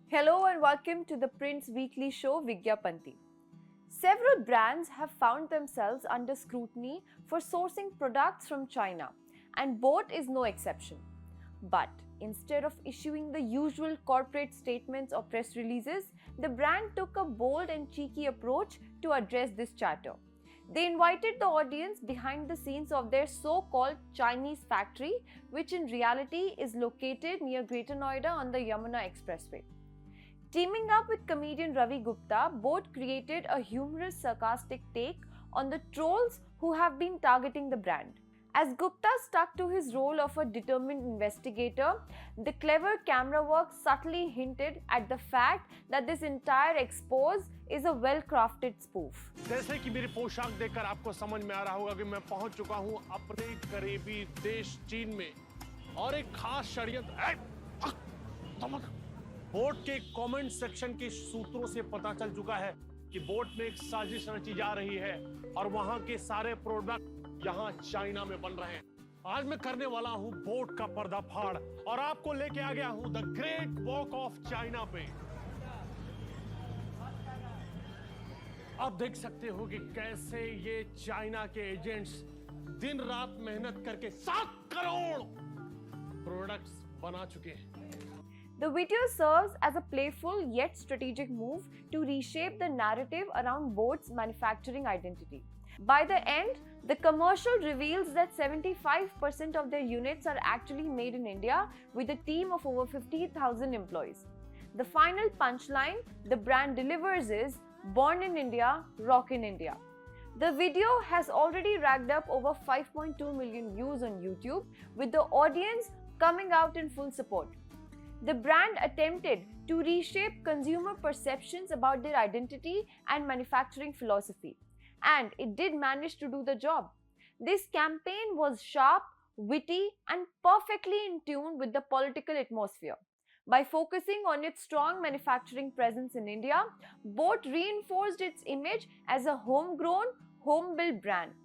Hello and welcome to the Prince Weekly Show Vigyapanti. Several brands have found themselves under scrutiny for sourcing products from China, and Boat is no exception. But instead of issuing the usual corporate statements or press releases, the brand took a bold and cheeky approach to address this chatter. They invited the audience behind the scenes of their so-called Chinese factory, which in reality is located near Greater Noida on the Yamuna Expressway. Teaming up with comedian Ravi Gupta, Boat created a humorous, sarcastic take on the trolls who have been targeting the brand. As Gupta stuck to his role of a determined investigator, the clever camera work subtly hinted at the fact that this entire expose is a well-crafted spoof. जैसे कि मेरी पोशाक देखकर आपको समझ में आ रहा होगा कि मैं पहुंच चुका हूं अपने करीबी देश चीन में और एक खास षड्यंत्र बोट के कमेंट सेक्शन के सूत्रों से पता चल चुका है कि बोट में एक साजिश रची जा रही है और वहां के सारे प्रोडक्ट यहां चाइना में बन रहे हैं। आज मैं करने वाला हूं बोट का पर्दाफाड़ और आपको लेके आ गया हूं the great walk of China पे। आप देख सकते हो कि कैसे ये चाइना के एजेंट्स दिन रात मेहनत करके 7 करोड़ प्रोडक्ट्स बना चुके हैं। The video serves as a playful yet strategic move to reshape the narrative around Boat's manufacturing identity. By the end, the commercial reveals that 75% of their units are actually made in India with a team of over 50,000 employees. The final punchline the brand delivers is "Born in India, Rock in India." The video has already racked up over 5.2 million views on YouTube, with the audience coming out in full support. The brand attempted to reshape consumer perceptions about their identity and manufacturing philosophy, and it did manage to do the job. This campaign was sharp, witty, and perfectly in tune with the political atmosphere. By focusing on its strong manufacturing presence in India, Boat reinforced its image as a homegrown, home-built brand,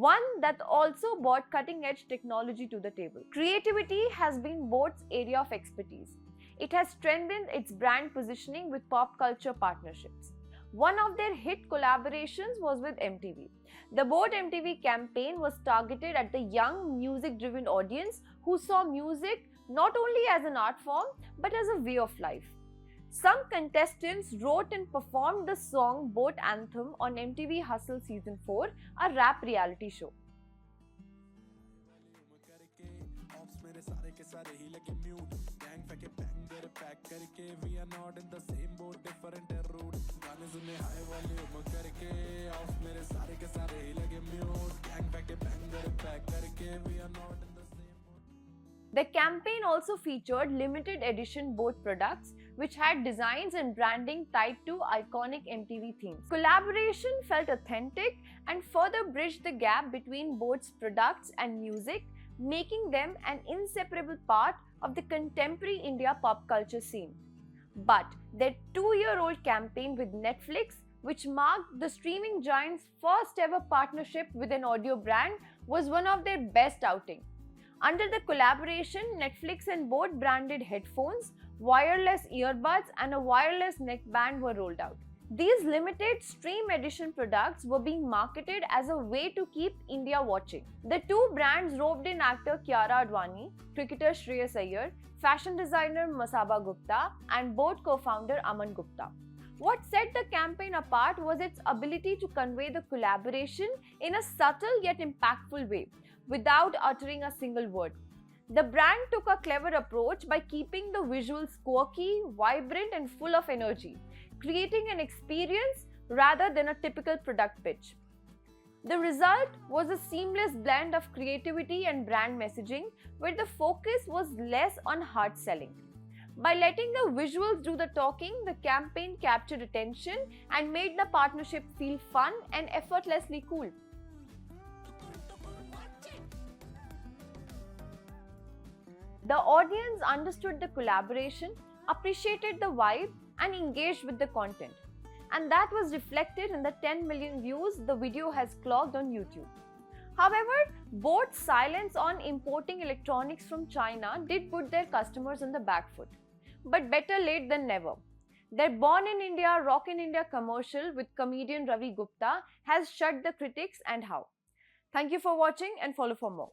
one that also brought cutting-edge technology to the table. Creativity has been Boat's area of expertise. It has strengthened its brand positioning with pop culture partnerships. One of their hit collaborations was with MTV. The Boat MTV campaign was targeted at the young, music-driven audience who saw music not only as an art form but as a way of life. Some contestants wrote and performed the song Boat Anthem on MTV Hustle Season 4, a rap reality show. The campaign also featured limited edition Boat products which had designs and branding tied to iconic MTV themes. Collaboration felt authentic and further bridged the gap between Boat's products and music, making them an inseparable part of the contemporary India pop culture scene. But their 2-year-old campaign with Netflix, which marked the streaming giant's first ever partnership with an audio brand, was one of their best outings. Under the collaboration, Netflix and Boat branded headphones, wireless earbuds, and a wireless neckband were rolled out. These limited stream edition products were being marketed as a way to keep India watching. The two brands roped in actor Kiara Advani, cricketer Shreyas Iyer, fashion designer Masaba Gupta, and Boat co-founder Aman Gupta. What set the campaign apart was its ability to convey the collaboration in a subtle yet impactful way, without uttering a single word. The brand took a clever approach by keeping the visuals quirky, vibrant, and full of energy, creating an experience rather than a typical product pitch. The result was a seamless blend of creativity and brand messaging, where the focus was less on hard selling. By letting the visuals do the talking, the campaign captured attention and made the partnership feel fun and effortlessly cool. The audience understood the collaboration, appreciated the vibe, and engaged with the content. And that was reflected in the 10 million views the video has clocked on YouTube. However, Boat's silence on importing electronics from China did put their customers on the back foot. but better late than never. Their Born in India, Rock in India commercial with comedian Ravi Gupta has shut the critics, and how. Thank you for watching and follow for more.